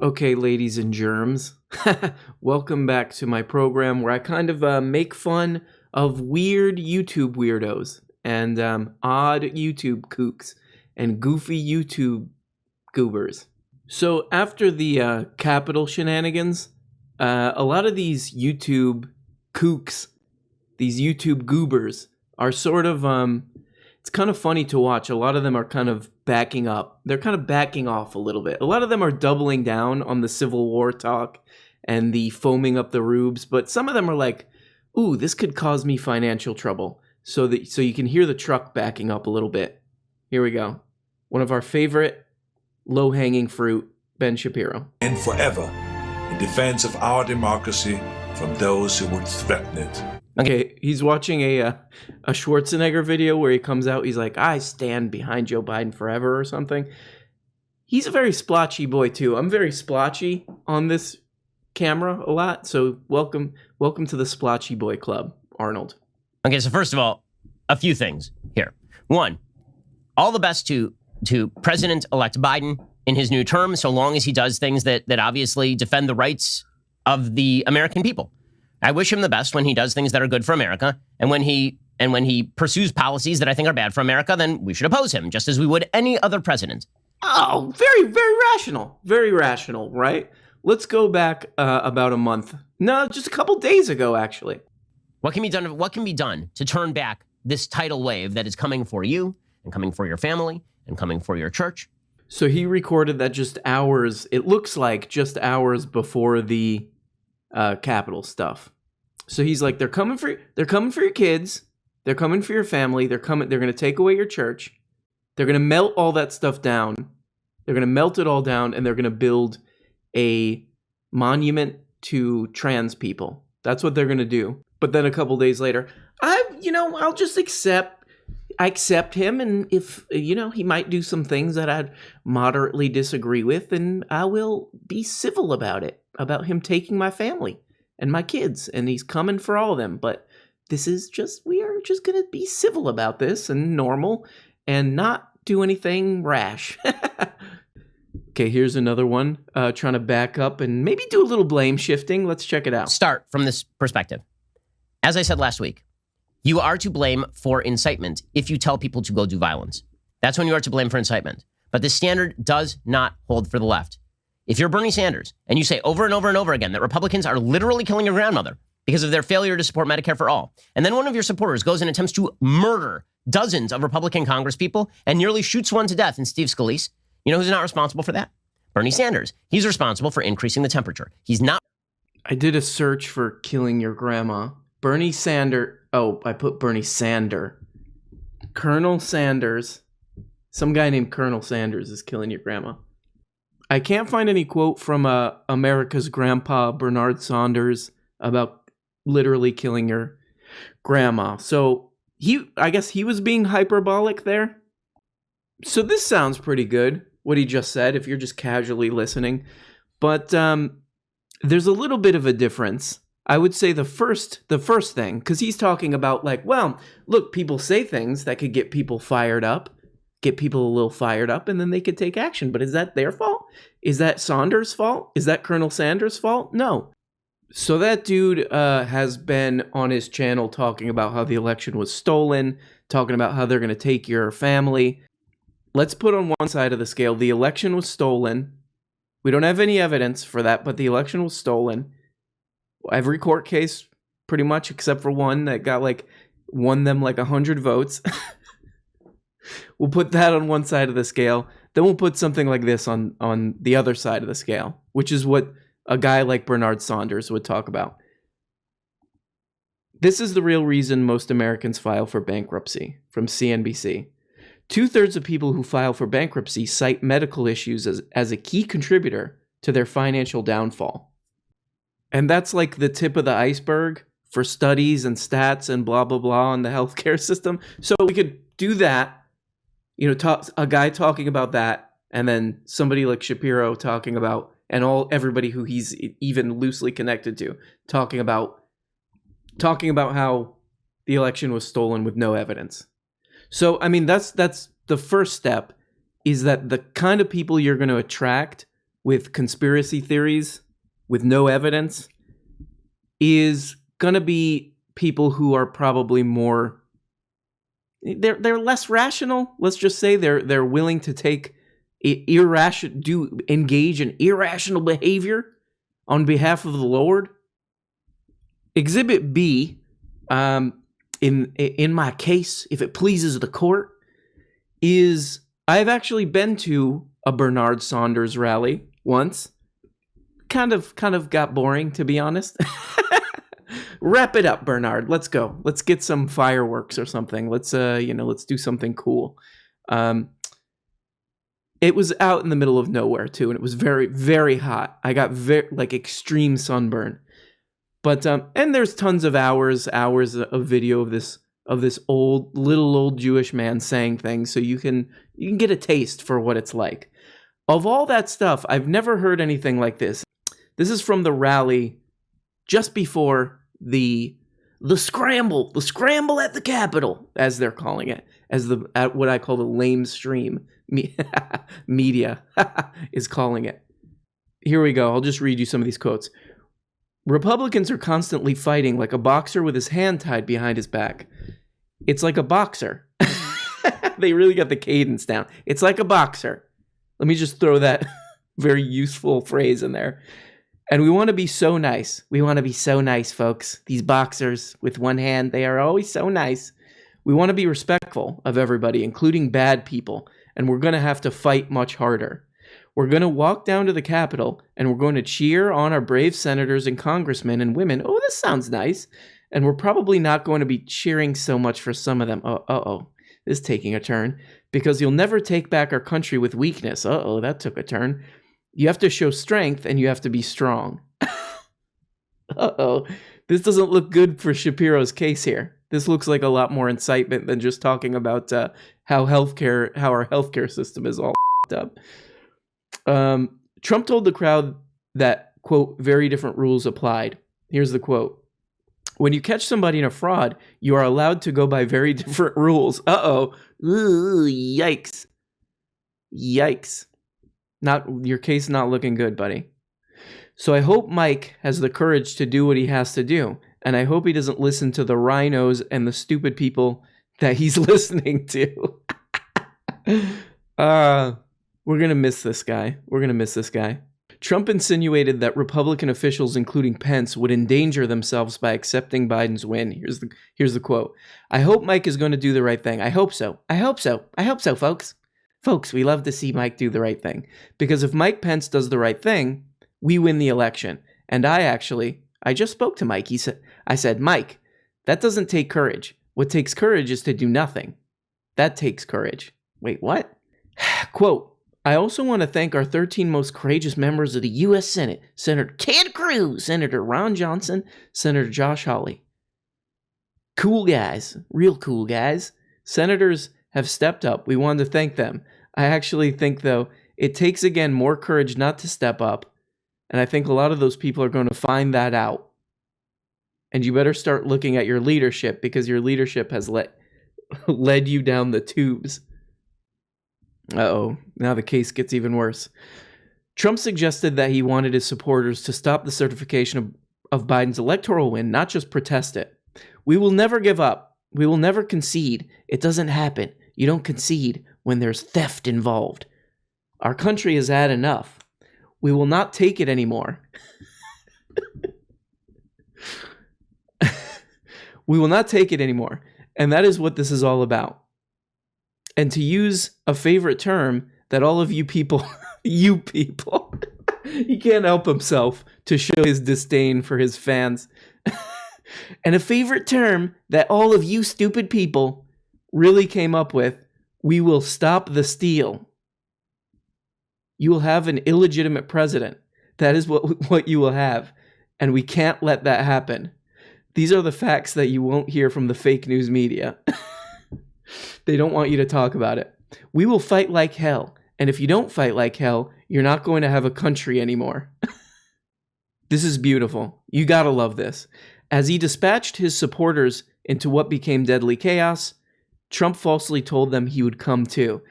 Okay, ladies and germs, welcome back to my program where I kind of make fun of weird YouTube weirdos and odd YouTube kooks and goofy YouTube goobers. So after the Capitol shenanigans, a lot of these YouTube kooks, these YouTube goobers, are sort of it's kind of funny to watch. A lot of them are kind of backing up. They're kind of backing off a little bit. A lot of them are doubling down on the Civil War talk and the foaming up the rubes, but some of them are like, ooh, this could cause me financial trouble. So you can hear the truck backing up a little bit. Here we go. One of our favorite low-hanging fruit, Ben Shapiro. And forever in defense of our democracy from those who would threaten it. Okay, he's watching a Schwarzenegger video where he comes out, he's like, I stand behind Joe Biden forever or something. He's a very splotchy boy too. I'm very splotchy on this camera a lot, so welcome to the splotchy boy club, Arnold. Okay, so first of all, a few things here. One, all the best to President-elect Biden in his new term, so long as he does things that obviously defend the rights of the American people. I wish him the best when he does things that are good for America, and when he pursues policies that I think are bad for America, then we should oppose him, just as we would any other president. Oh, very, very rational. Very rational, right? Let's go back about a month. No, just a couple days ago, actually. What can be done? What can be done to turn back this tidal wave that is coming for you and coming for your family and coming for your church? So he recorded that just hours, it looks like just hours before the Capitol stuff. So he's like, they're coming for your kids, they're coming for your family, they're going to take away your church, they're going to melt all that stuff down, they're going to melt it all down, and they're going to build a monument to trans people. That's what they're going to do. But then a couple days later, I'll just accept him, and if, he might do some things that I'd moderately disagree with, and I will be civil about him taking my family and my kids, and he's coming for all of them. But we are just going to be civil about this and normal and not do anything rash. Okay, here's another one, trying to back up and maybe do a little blame shifting. Let's check it out. Start from this perspective. As I said last week, you are to blame for incitement if you tell people to go do violence. That's when you are to blame for incitement. But this standard does not hold for the left. If you're Bernie Sanders and you say over and over and over again that Republicans are literally killing your grandmother because of their failure to support Medicare for all, and then one of your supporters goes and attempts to murder dozens of Republican congresspeople and nearly shoots one to death in Steve Scalise, you know who's not responsible for that? Bernie Sanders. He's responsible for increasing the temperature. He's not. I did a search for killing your grandma. Bernie Sanders. Oh, I put Bernie Sander. Colonel Sanders. Some guy named Colonel Sanders is killing your grandma. I can't find any quote from America's grandpa, Bernard Saunders, about literally killing your grandma. So I guess he was being hyperbolic there. So this sounds pretty good, what he just said, if you're just casually listening. But there's a little bit of a difference. I would say the first thing, because he's talking about like, well, look, people say things that could get people fired up, get people a little fired up, and then they could take action. But is that their fault? Is that Saunders' fault? Is that Colonel Sanders' fault? No. So that dude has been on his channel talking about how the election was stolen, talking about how they're going to take your family. Let's put on one side of the scale, the election was stolen. We don't have any evidence for that, but the election was stolen. Every court case, pretty much, except for one that won them 100 votes. We'll put that on one side of the scale. Then we'll put something like this on the other side of the scale, which is what a guy like Bernard Saunders would talk about. This is the real reason most Americans file for bankruptcy, from CNBC. 2/3 of people who file for bankruptcy cite medical issues as a key contributor to their financial downfall. And that's like the tip of the iceberg for studies and stats and blah, blah, blah on the healthcare system. So we could do that, a guy talking about that, and then somebody like Shapiro talking about, and everybody who he's even loosely connected to, talking about how the election was stolen with no evidence. So, I mean, that's the first step, is that the kind of people you're going to attract with conspiracy theories, with no evidence, is going to be people who are probably more, they're less rational. Let's just say they're willing to take engage in irrational behavior on behalf of the Lord. Exhibit B, in my case, if it pleases the court, is I've actually been to a Bernard Saunders rally once. Kind of got boring, to be honest. Wrap it up, Bernard. Let's go. Let's get some fireworks or something. Let's do something cool. It was out in the middle of nowhere too, and it was very, very hot. I got extreme sunburn. But and there's tons of hours of video of this little old Jewish man saying things, so you can get a taste for what it's like. Of all that stuff, I've never heard anything like this. This is from the rally just before the scramble at the Capitol, as they're calling it, at what I call the lamestream media is calling it. Here we go. I'll just read you some of these quotes. Republicans are constantly fighting like a boxer with his hand tied behind his back. It's like a boxer. They really got the cadence down. It's like a boxer. Let me just throw that very useful phrase in there. And we want to be so nice. We want to be so nice, folks. These boxers with one hand, they are always so nice. We want to be respectful of everybody, including bad people. And we're going to have to fight much harder. We're going to walk down to the Capitol and we're going to cheer on our brave senators and congressmen and women. Oh, this sounds nice. And we're probably not going to be cheering so much for some of them. This is taking a turn. Because you'll never take back our country with weakness. That took a turn. You have to show strength and you have to be strong. This doesn't look good for Shapiro's case here. This looks like a lot more incitement than just talking about how our healthcare system is all up. Trump told the crowd that, quote, very different rules applied. Here's the quote. When you catch somebody in a fraud, you are allowed to go by very different rules. Ooh, yikes. Yikes. Your case not looking good, buddy. So I hope Mike has the courage to do what he has to do. And I hope he doesn't listen to the rhinos and the stupid people that he's listening to. We're going to miss this guy. Trump insinuated that Republican officials, including Pence, would endanger themselves by accepting Biden's win. Here's the quote. I hope Mike is going to do the right thing. I hope so, folks. Folks, we love to see Mike do the right thing. Because if Mike Pence does the right thing, we win the election. And I just spoke to Mike. I said, Mike, that doesn't take courage. What takes courage is to do nothing. That takes courage. Wait, what? Quote, I also want to thank our 13 most courageous members of the U.S. Senate, Senator Ted Cruz, Senator Ron Johnson, Senator Josh Hawley. Cool guys, real cool guys. Senators have stepped up. We wanted to thank them. I actually think, though, it takes, again, more courage not to step up. And I think a lot of those people are going to find that out. And you better start looking at your leadership because your leadership has led you down the tubes. Now the case gets even worse. Trump suggested that he wanted his supporters to stop the certification of Biden's electoral win, not just protest it. We will never give up. We will never concede. It doesn't happen. You don't concede when there's theft involved. Our country has had enough. We will not take it anymore. We will not take it anymore. And that is what this is all about. And to use a favorite term that all of you people, he can't help himself to show his disdain for his fans. And a favorite term that all of you stupid people really came up with, we will stop the steal. You will have an illegitimate president. That is what you will have. And we can't let that happen. These are the facts that you won't hear from the fake news media. They don't want you to talk about it. We will fight like hell. And if you don't fight like hell, you're not going to have a country anymore. This is beautiful. You gotta love this. As he dispatched his supporters into what became deadly chaos, Trump falsely told them he would come too.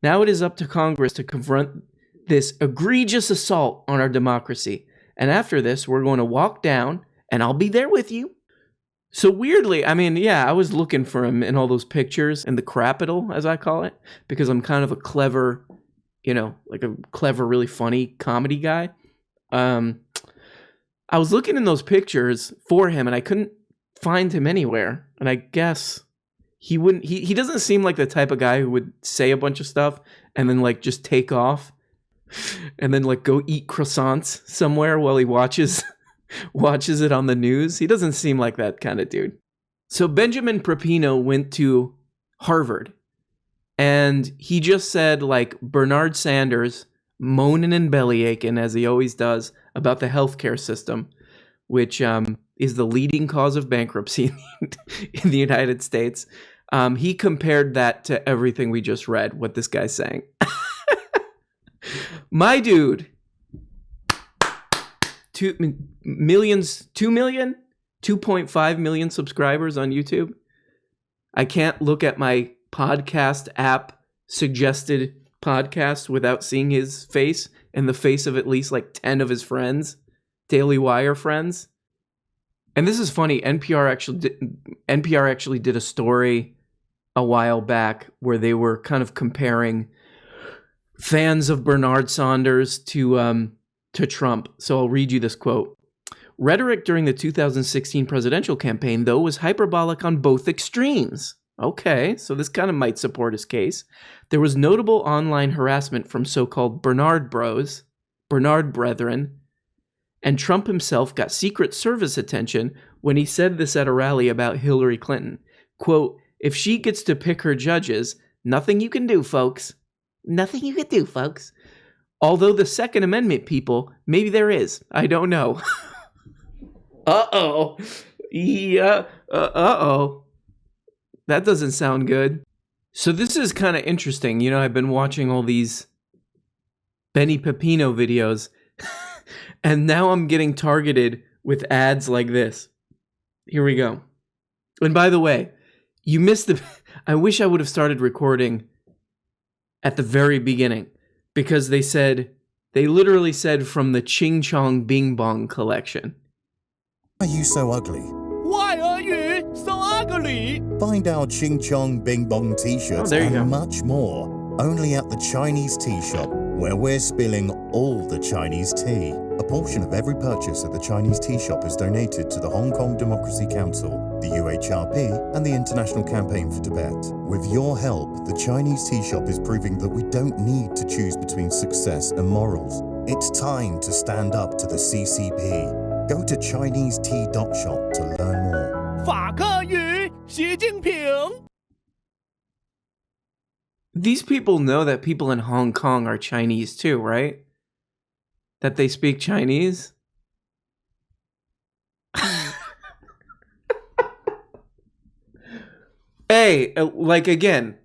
Now it is up to Congress to confront this egregious assault on our democracy. And after this, we're going to walk down, and I'll be there with you. So weirdly, I mean, yeah, I was looking for him in all those pictures in the Capitol, as I call it, because I'm kind of a clever, like a clever, really funny comedy guy. I was looking in those pictures for him, and I couldn't find him anywhere. And I guess he wouldn't. He doesn't seem like the type of guy who would say a bunch of stuff and then like just take off, and then like go eat croissants somewhere while he watches it on the news. He doesn't seem like that kind of dude. So Benjamin Pepino went to Harvard, and he just said like Bernard Sanders moaning and belly aching, as he always does, about the healthcare system, which is the leading cause of bankruptcy in the United States. He compared that to everything we just read, what this guy's saying. My dude, 2.5 million subscribers on YouTube. I can't look at my podcast app suggested podcast without seeing his face and the face of at least like 10 of his friends, Daily Wire friends. And this is funny. NPR actually did a story a while back where they were kind of comparing fans of Bernard Sanders to Trump. So I'll read you this quote. Rhetoric during the 2016 presidential campaign, though, was hyperbolic on both extremes. Okay, so this kind of might support his case. There was notable online harassment from so-called Bernard Bros, Bernard Brethren, and Trump himself got Secret Service attention when he said this at a rally about Hillary Clinton. Quote, if she gets to pick her judges, nothing you can do, folks. Nothing you can do, folks. Although the Second Amendment people, maybe there is. I don't know. Uh-oh. Yeah. Uh-oh. That doesn't sound good. So this is kind of interesting. I've been watching all these Benny Pepino videos, and now I'm getting targeted with ads like this. Here we go. And by the way, you missed I wish I would have started recording at the very beginning, because they literally said from the Ching Chong Bing Bong collection. Why are you so ugly? Why are you so ugly? Find our Ching Chong Bing Bong t-shirts and much more only at the Chinese tea shop, where we're spilling all the Chinese tea. A portion of every purchase at the Chinese tea shop is donated to the Hong Kong Democracy Council, the UHRP, and the International Campaign for Tibet. With your help, the Chinese tea shop is proving that we don't need to choose between success and morals. It's time to stand up to the CCP. Go to ChineseTea.shop to learn more. 法克语，习近平。 These people know that people in Hong Kong are Chinese too, right? That they speak Chinese? Hey, like again,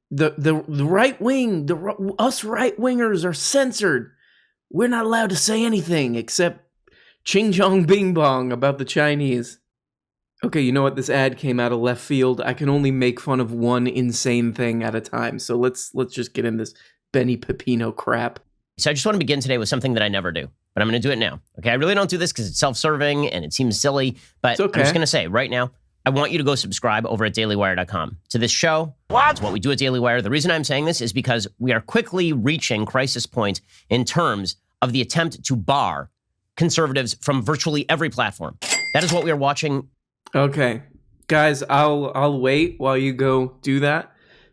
the right wing, us right wingers are censored. We're not allowed to say anything except Ching Chong Bing Bong about the Chinese. Okay, you know what? This ad came out of left field. I can only make fun of one insane thing at a time. So let's just get in this Benny Pepino crap. So I just want to begin today with something that I never do, but I'm going to do it now. Okay, I really don't do this because it's self-serving and it seems silly, but okay. I'm just going to say right now, I want you to go subscribe over at dailywire.com to this show. It's what we do at Daily Wire. The reason I'm saying this is because we are quickly reaching crisis point in terms of the attempt to bar conservatives from virtually every platform. That is what we are watching. Okay, guys, I'll wait while you go do that,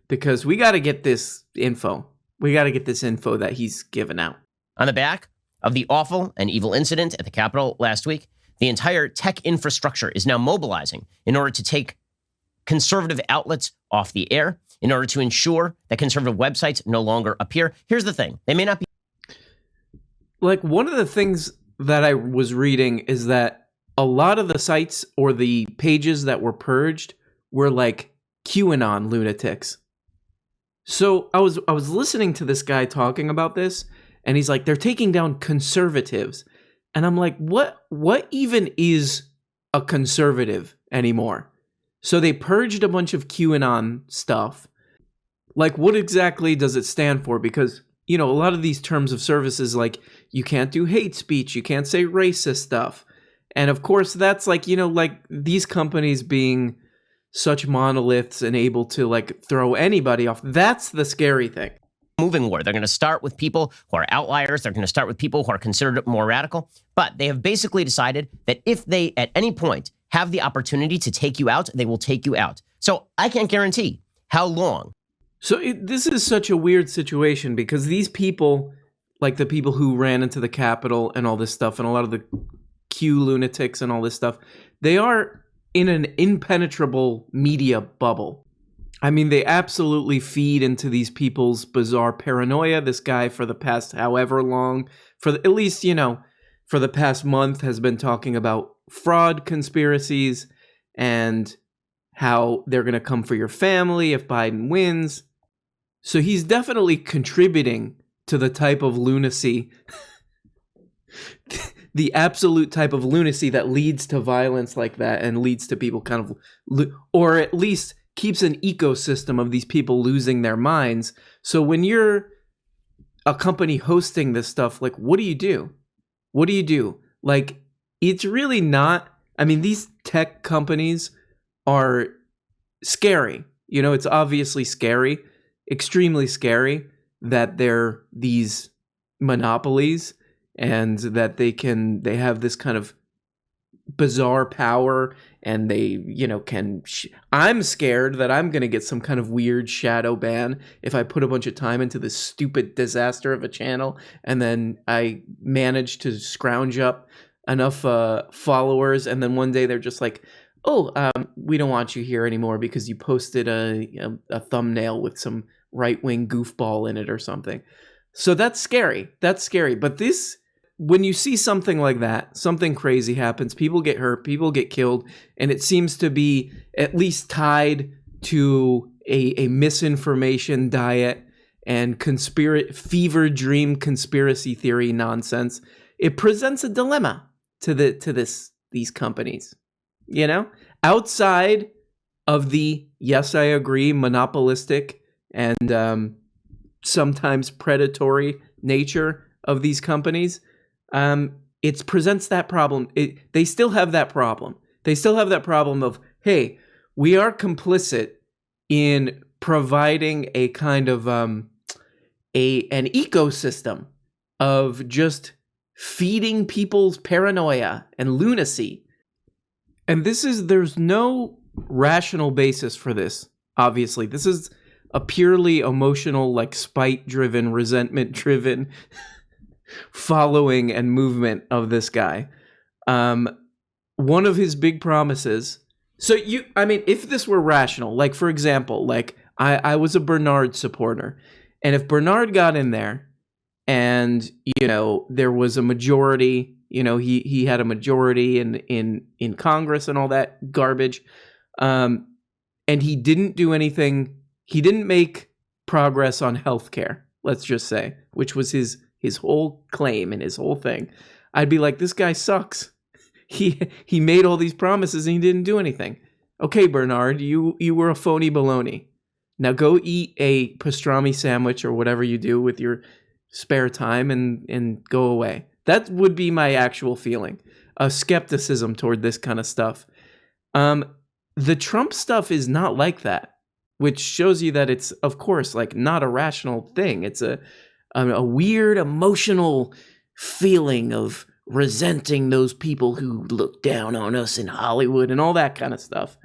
because we got to get this info. We got to get this info that he's given out. On the back of the awful and evil incident at the Capitol last week, the entire tech infrastructure is now mobilizing in order to take conservative outlets off the air, in order to ensure that conservative websites no longer appear. Here's the thing. They may not be. Like, one of the things that I was reading is that a lot of the sites or the pages that were purged were like QAnon lunatics. So I was listening to this guy talking about this, and he's like, they're taking down conservatives. And I'm like, what even is a conservative anymore? So they purged a bunch of QAnon stuff. Like, what exactly does it stand for? Because a lot of these terms of services, like you can't do hate speech, you can't say racist stuff. And of course, that's like, like these companies being such monoliths and able to like throw anybody off. That's the scary thing. Moving war. They're going to start with people who are outliers. They're going to start with people who are considered more radical. But they have basically decided that if they at any point have the opportunity to take you out, they will take you out. So I can't guarantee how long. So this is such a weird situation because these people, like the people who ran into the Capitol and all this stuff, and a lot of the Q lunatics and all this stuff, they are in an impenetrable media bubble. I mean, they absolutely feed into these people's bizarre paranoia. This guy, for the past however long, at least, for the past month, has been talking about fraud conspiracies and how they're going to come for your family if Biden wins. So he's definitely contributing to the type of lunacy, the absolute type of lunacy that leads to violence like that and leads to people kind of, or at least keeps an ecosystem of these people losing their minds. So when you're a company hosting this stuff, like, what do you do? What do you do? Like, it's really not, I mean, these tech companies are scary. It's obviously scary, extremely scary that they're these monopolies and that they have this kind of bizarre power, and they, I'm scared that I'm going to get some kind of weird shadow ban if I put a bunch of time into this stupid disaster of a channel, and then I manage to scrounge up enough followers, and then one day they're just like, we don't want you here anymore because you posted a thumbnail with some right-wing goofball in it or something. So that's scary. That's scary. But when you see something like that, something crazy happens, people get hurt, people get killed, and it seems to be at least tied to a misinformation diet and fever dream conspiracy theory nonsense. It presents a dilemma to these companies. Outside of the, yes, I agree, monopolistic and sometimes predatory nature of these companies, it presents that problem. They still have that problem. They still have that problem of, hey, we are complicit in providing a kind of an ecosystem of just feeding people's paranoia and lunacy. And there's no rational basis for this, obviously. This is a purely emotional, like spite-driven, resentment-driven following and movement of this guy. One of his big promises. So if this were rational, like for example, like I was a Bernard supporter, and if Bernard got in there and, there was a majority, he had a majority in Congress and all that garbage, and he didn't do anything, he didn't make progress on healthcare, let's just say, which was his whole claim and his whole thing, I'd be like, this guy sucks. He made all these promises and he didn't do anything. Okay, Bernard, you were a phony baloney. Now go eat a pastrami sandwich or whatever you do with your spare time and go away. That would be my actual feeling. A skepticism toward this kind of stuff. The Trump stuff is not like that, which shows you that it's, of course, like not a rational thing. It's a weird emotional feeling of resenting those people who look down on us in Hollywood and all that kind of stuff.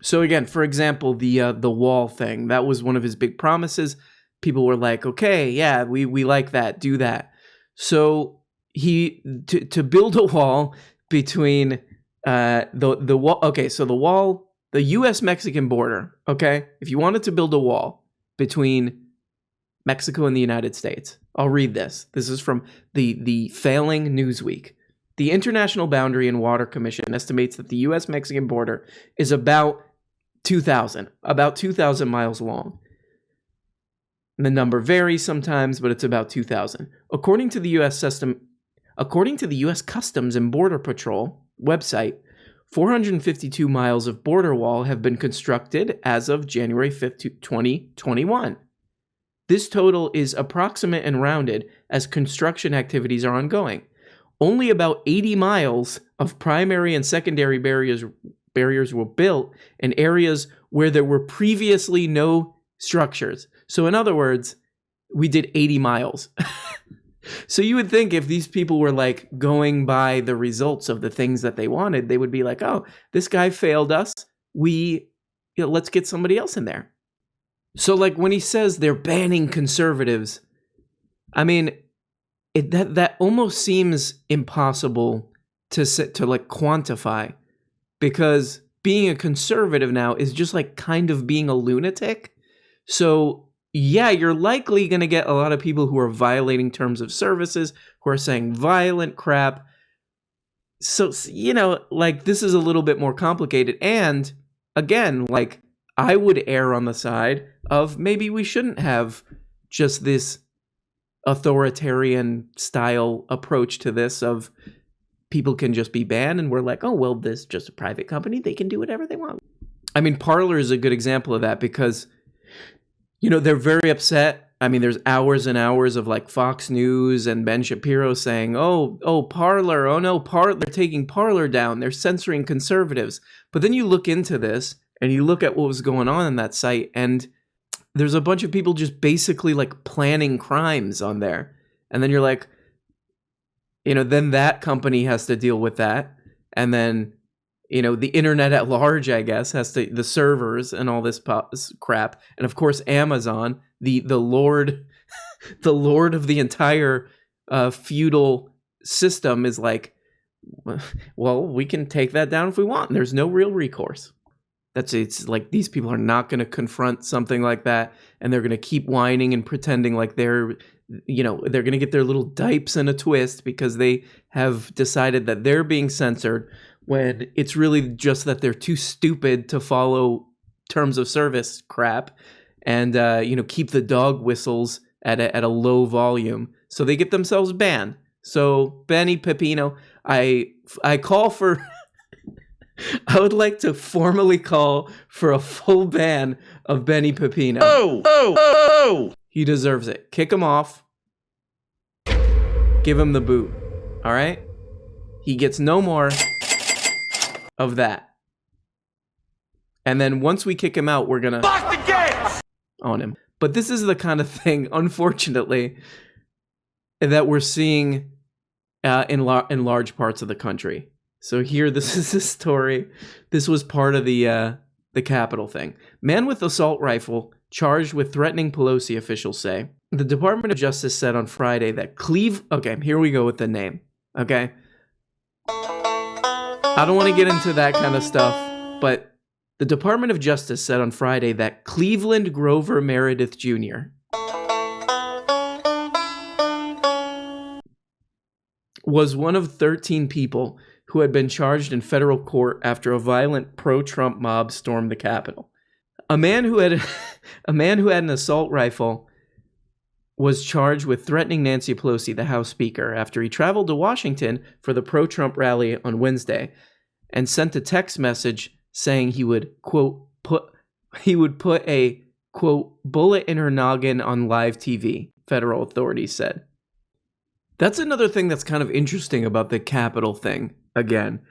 So again, for example, the wall thing, that was one of his big promises. People were like, okay, yeah, we like that, do that. So to build a wall between the wall. Okay, so the wall, the U.S.-Mexican border. Okay, if you wanted to build a wall between Mexico and the United States, I'll read this. This is from the failing Newsweek. The International Boundary and Water Commission estimates that the U.S.-Mexican border is about 2,000 miles long. And the number varies sometimes, but it's about 2,000. According to the U.S. Customs and Border Patrol website, 452 miles of border wall have been constructed as of January 5th, 2021. This total is approximate and rounded as construction activities are ongoing. Only about 80 miles of primary and secondary barriers were built in areas where there were previously no structures. So in other words, we did 80 miles. So you would think if these people were like going by the results of the things that they wanted, they would be like, oh, this guy failed us. Let's get somebody else in there. So like when he says they're banning conservatives, I mean, that almost seems impossible to like quantify, because being a conservative now is just like kind of being a lunatic. So yeah, you're likely going to get a lot of people who are violating terms of services, who are saying violent crap. So, like this is a little bit more complicated. And again, like I would err on the side of maybe we shouldn't have just this authoritarian style approach to this of people can just be banned and we're like, oh, well, this is just a private company. They can do whatever they want. I mean, Parler is a good example of that because, they're very upset. I mean, there's hours and hours of like Fox News and Ben Shapiro saying, oh, Parler, oh no, they're taking Parler down. They're censoring conservatives. But then you look into this and you look at what was going on that site, and there's a bunch of people just basically like planning crimes on there. And then you're like, then that company has to deal with that. And then, the internet at large, I guess, has to, the servers and all this crap. And of course, Amazon, the lord, the lord of the entire feudal system is like, well, we can take that down if we want. And there's no real recourse. It's like these people are not going to confront something like that, and they're going to keep whining and pretending like they're going to get their little dipes in a twist because they have decided that they're being censored, when it's really just that they're too stupid to follow terms of service crap and keep the dog whistles at a low volume, so they get themselves banned. So Benny Pepino, I call for. I would like to formally call for a full ban of Benny Pepino. Oh! He deserves it. Kick him off. Give him the boot. All right? He gets no more of that. And then once we kick him out, we're going to lock the gates on him. But this is the kind of thing, unfortunately, that we're seeing in large parts of the country. So here, this is a story. This was part of the Capitol thing. Man with assault rifle charged with threatening Pelosi, officials say. The Department of Justice said on Friday that Okay, here we go with the name. Okay? I don't want to get into that kind of stuff, but the Department of Justice said on Friday that Cleveland Grover Meredith Jr. was one of 13 people who had been charged in federal court after a violent pro-Trump mob stormed the Capitol. A man who had an assault rifle was charged with threatening Nancy Pelosi, the House Speaker, after he traveled to Washington for the pro-Trump rally on Wednesday and sent a text message saying he would, quote, put a, quote, bullet in her noggin on live TV, federal authorities said. That's another thing that's kind of interesting about the Capitol thing, again,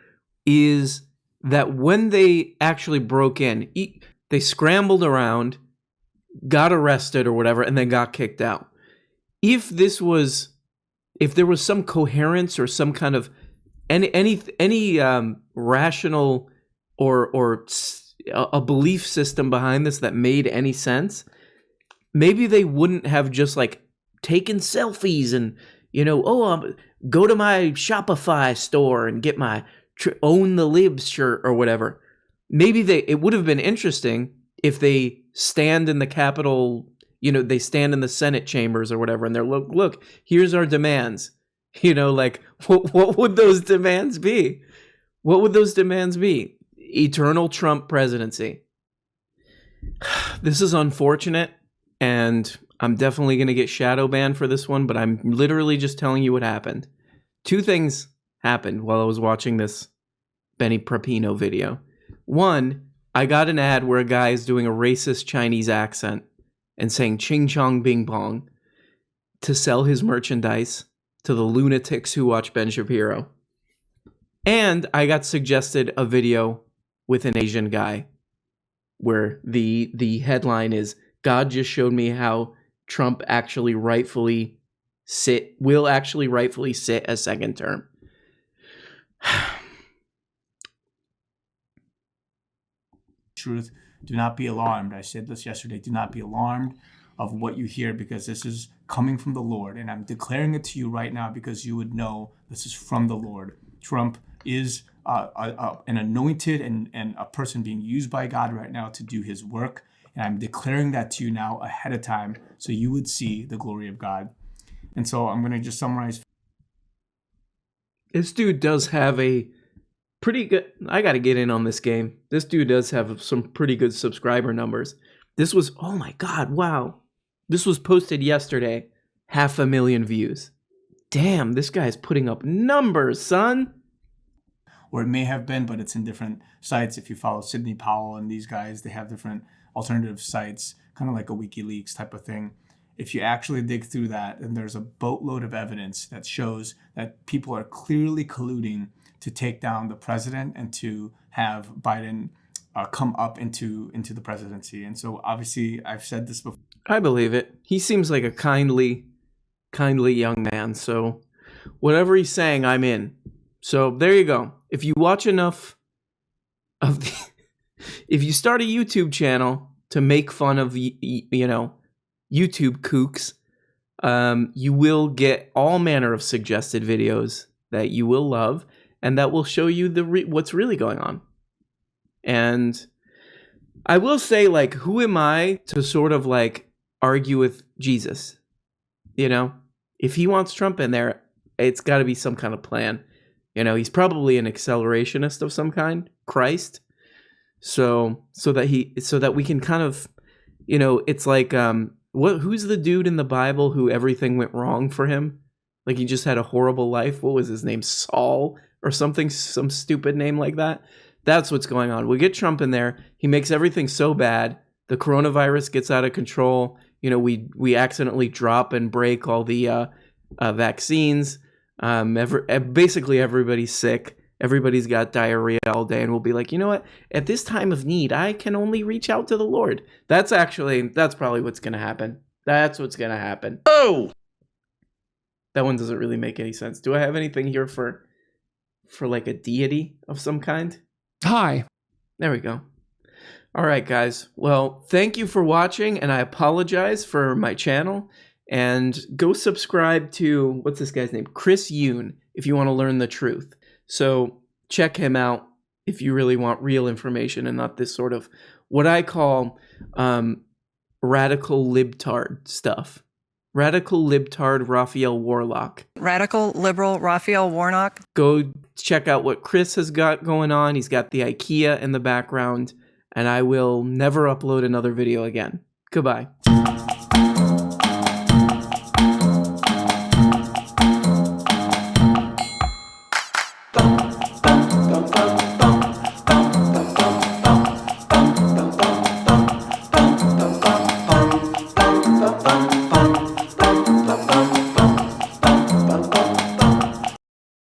is that when they actually broke in, they scrambled around, got arrested or whatever, and then got kicked out. If there was some coherence or some kind of any rational or a belief system behind this that made any sense, maybe they wouldn't have just like taken selfies and go to my Shopify store and get my Own the Libs shirt or whatever. Maybe it would have been interesting if they stand in the Capitol, they stand in the Senate chambers or whatever, and they're look, here's our demands. What would those demands be? What would those demands be? Eternal Trump presidency. This is unfortunate, and I'm definitely going to get shadow banned for this one, but I'm literally just telling you what happened. Two things happened while I was watching this Benny Pepino video. One, I got an ad where a guy is doing a racist Chinese accent, and saying ching chong bing bong to sell his merchandise to the lunatics who watch Ben Shapiro. And I got suggested a video with an Asian guy where the headline is, God just showed me how Trump actually will actually rightfully sit a second term. Truth, do not be alarmed. I said this yesterday. Do not be alarmed of what you hear, because this is coming from the Lord. And I'm declaring it to you right now because you would know this is from the Lord. Trump is an anointed and a person being used by God right now to do his work. And I'm declaring that to you now ahead of time so you would see the glory of God. And so I'm going to just summarize. This dude does have a pretty good, I got to get in on this game. This dude does have some pretty good subscriber numbers. This was, oh my God, wow. This was posted yesterday, 500,000 views. Damn, this guy's putting up numbers, son. Or it may have been, but it's in different sites. If you follow Sidney Powell and these guys, they have different alternative sites, kind of like a WikiLeaks type of thing. If you actually dig through that, and there's a boatload of evidence that shows that people are clearly colluding to take down the president and to have Biden come up into the presidency. And so obviously I've said this before. I believe it. He seems like a kindly young man. So whatever he's saying, I'm in. So there you go. If you watch enough of the, if you start a YouTube channel to make fun of, YouTube kooks, you will get all manner of suggested videos that you will love, and that will show you what's really going on. And I will say, like, who am I to sort of like argue with Jesus? If he wants Trump in there, it's got to be some kind of plan. He's probably an accelerationist of some kind, Christ. So that we can kind of, it's like, who's the dude in the Bible who everything went wrong for him? Like he just had a horrible life. What was his name? Saul or something, some stupid name like that. That's what's going on. We get Trump in there. He makes everything so bad. The coronavirus gets out of control. We accidentally drop and break all the vaccines. Basically everybody's sick. Everybody's got diarrhea all day, and we'll be like, you know what? At this time of need, I can only reach out to the Lord. That's probably what's going to happen. That's what's going to happen. Oh! That one doesn't really make any sense. Do I have anything here for like a deity of some kind? Hi. There we go. All right, guys. Well, thank you for watching, and I apologize for my channel. And go subscribe to, what's this guy's name? Chris Yoon, if you want to learn the truth. So check him out if you really want real information and not this sort of what I call radical libtard stuff. Radical libtard Raphael Warnock. Radical liberal Raphael Warnock. Go check out what Chris has got going on. He's got the IKEA in the background, and I will never upload another video again. Goodbye.